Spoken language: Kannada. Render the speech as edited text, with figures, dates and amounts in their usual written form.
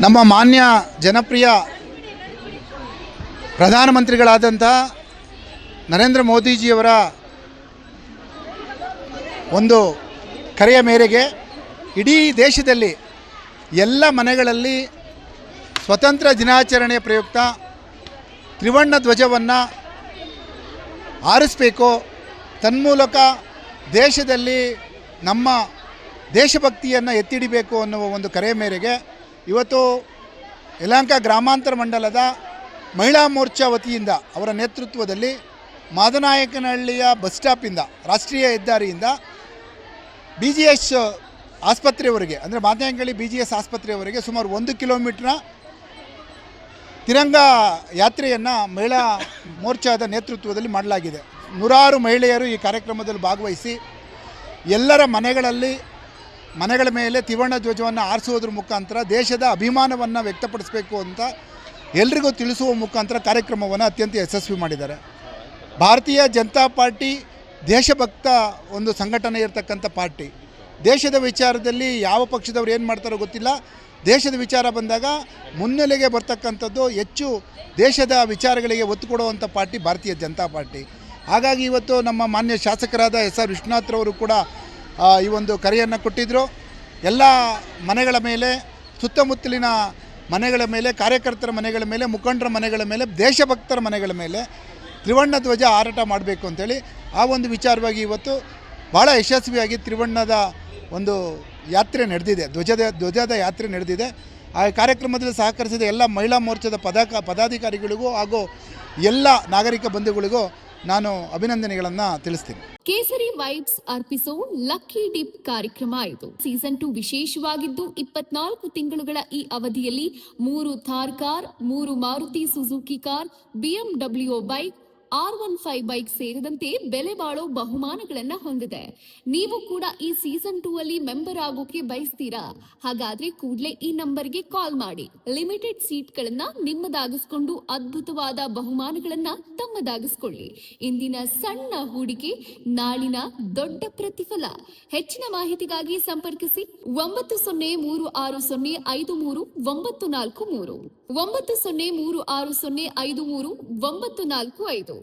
ನಮ್ಮ ಮಾನ್ಯ ಜನಪ್ರಿಯ ಪ್ರಧಾನಮಂತ್ರಿಗಳಾದಂಥ ನರೇಂದ್ರ ಮೋದಿಜಿಯವರ ಒಂದು ಕರೆಯ ಮೇರೆಗೆ ಇಡೀ ದೇಶದಲ್ಲಿ ಎಲ್ಲ ಮನೆಗಳಲ್ಲಿ ಸ್ವತಂತ್ರ ದಿನಾಚರಣೆಯ ಪ್ರಯುಕ್ತ ತ್ರಿವರ್ಣ ಧ್ವಜವನ್ನು ಆರಿಸಬೇಕು, ತನ್ಮೂಲಕ ದೇಶದಲ್ಲಿ ನಮ್ಮ ದೇಶಭಕ್ತಿಯನ್ನು ಎತ್ತಿಡಿಬೇಕು ಅನ್ನುವ ಒಂದು ಕರೆಯ ಮೇರೆಗೆ ಇವತ್ತು ಯಲಹಂಕ ಗ್ರಾಮಾಂತರ ಮಂಡಲದ ಮಹಿಳಾ ಮೋರ್ಚಾ ವತಿಯಿಂದ ಅವರ ನೇತೃತ್ವದಲ್ಲಿ ಮಾದನಾಯಕನಹಳ್ಳಿಯ ಬಸ್ ಸ್ಟಾಪಿಂದ ರಾಷ್ಟ್ರೀಯ ಹೆದ್ದಾರಿಯಿಂದ BGS ಆಸ್ಪತ್ರೆಯವರೆಗೆ, ಅಂದರೆ ಮಾದನಾಯಕನಹಳ್ಳಿ BGS ಆಸ್ಪತ್ರೆಯವರೆಗೆ ಸುಮಾರು 1 ಕಿಲೋಮೀಟ್ರ್ನ ತಿರಂಗ ಯಾತ್ರೆಯನ್ನು ಮಹಿಳಾ ಮೋರ್ಚಾದ ನೇತೃತ್ವದಲ್ಲಿ ಮಾಡಲಾಗಿದೆ. ನೂರಾರು ಮಹಿಳೆಯರು ಈ ಕಾರ್ಯಕ್ರಮದಲ್ಲಿ ಭಾಗವಹಿಸಿ ಎಲ್ಲರ ಮನೆಗಳ ಮೇಲೆ ತ್ರಿವರ್ಣ ಧ್ವಜವನ್ನು ಆರಿಸುವುದರ ಮುಖಾಂತರ ದೇಶದ ಅಭಿಮಾನವನ್ನು ವ್ಯಕ್ತಪಡಿಸಬೇಕು ಅಂತ ಎಲ್ರಿಗೂ ತಿಳಿಸುವ ಮುಖಾಂತರ ಕಾರ್ಯಕ್ರಮವನ್ನು ಅತ್ಯಂತ ಯಶಸ್ವಿ ಮಾಡಿದ್ದಾರೆ. ಭಾರತೀಯ ಜನತಾ ಪಾರ್ಟಿ ದೇಶಭಕ್ತ ಒಂದು ಸಂಘಟನೆ ಇರತಕ್ಕಂಥ ಪಾರ್ಟಿ. ದೇಶದ ವಿಚಾರದಲ್ಲಿ ಯಾವ ಪಕ್ಷದವ್ರು ಏನು ಮಾಡ್ತಾರೋ ಗೊತ್ತಿಲ್ಲ, ದೇಶದ ವಿಚಾರ ಬಂದಾಗ ಮುನ್ನೆಲೆಗೆ ಬರ್ತಕ್ಕಂಥದ್ದು ಹೆಚ್ಚು ದೇಶದ ವಿಚಾರಗಳಿಗೆ ಒತ್ತು ಕೊಡುವಂಥ ಪಾರ್ಟಿ ಭಾರತೀಯ ಜನತಾ ಪಾರ್ಟಿ. ಹಾಗಾಗಿ ಇವತ್ತು ನಮ್ಮ ಮಾನ್ಯ ಶಾಸಕರಾದ SR ವಿಶ್ವನಾಥ್ರವರು ಕೂಡ ಈ ಒಂದು ಕರೆಯನ್ನು ಕೊಟ್ಟಿದ್ದರು. ಎಲ್ಲ ಮನೆಗಳ ಮೇಲೆ, ಸುತ್ತಮುತ್ತಲಿನ ಮನೆಗಳ ಮೇಲೆ, ಕಾರ್ಯಕರ್ತರ ಮನೆಗಳ ಮೇಲೆ, ಮುಖಂಡರ ಮನೆಗಳ ಮೇಲೆ, ದೇಶಭಕ್ತರ ಮನೆಗಳ ಮೇಲೆ ತ್ರಿವರ್ಣ ಧ್ವಜ ಹಾರಾಟ ಮಾಡಬೇಕು ಅಂತೇಳಿ ಆ ಒಂದು ವಿಚಾರವಾಗಿ ಇವತ್ತು ಭಾಳ ಯಶಸ್ವಿಯಾಗಿ ತ್ರಿವರ್ಣದ ಒಂದು ಯಾತ್ರೆ ನಡೆದಿದೆ, ಧ್ವಜದ ಯಾತ್ರೆ ನಡೆದಿದೆ. ಆ ಕಾರ್ಯಕ್ರಮದಲ್ಲಿ ಸಹಕರಿಸಿದ ಎಲ್ಲ ಮಹಿಳಾ ಮೋರ್ಚಾದ ಪದಾಧಿಕಾರಿಗಳಿಗೂ ಹಾಗೂ ಎಲ್ಲ ನಾಗರಿಕ ಬಂಧುಗಳಿಗೂ ನಾನು ಅಭಿನಂದನೆಗಳನ್ನು ತಿಳಿಸ್ತೀನಿ. ಕೇಸರಿ ವೈಬ್ಸ್ ಅರ್ಪಿಸೋ ಲಕ್ಕಿ ಡಿಪ್ ಕಾರ್ಯಕ್ರಮ ಇದು. ಸೀಸನ್ 2 ವಿಶೇಷವಾಗಿದ್ದು 24 ತಿಂಗಳುಗಳ ಈ ಅವಧಿಯಲ್ಲಿ 3 Thar car, 3 Maruti Suzuki car, BMW bike, R15 bike ಸೇರಿದಂತೆ ಬೆಲೆ ಬಾಳೋ ಬಹುಮಾನಗಳನ್ನ ಹೊಂದಿದೆ. ನೀವು ಕೂಡ ಈ ಸೀಸನ್ 2 ಅಲ್ಲಿ ಮೆಂಬರ್ ಆಗೋಕೆ ಬಯಸ್ತೀರಾ? ಹಾಗಾದ್ರೆ ಕೂಡಲೇ ಈ ನಂಬರ್ಗೆ ಕಾಲ್ ಮಾಡಿ ಲಿಮಿಟೆಡ್ ಸೀಟ್ಗಳನ್ನ ನಿಮ್ಮದಾಗಿಸ್ಕೊಂಡು ಅದ್ಭುತವಾದ ಬಹುಮಾನಗಳನ್ನ ತಮ್ಮದಾಗಿಸ್ಕೊಳ್ಳಿ. ಇಂದಿನ ಸಣ್ಣ ಹೂಡಿಕೆ ನಾಳಿನ ದೊಡ್ಡ ಪ್ರತಿಫಲ. ಹೆಚ್ಚಿನ ಮಾಹಿತಿಗಾಗಿ ಸಂಪರ್ಕಿಸಿ 9036053943 9036053945.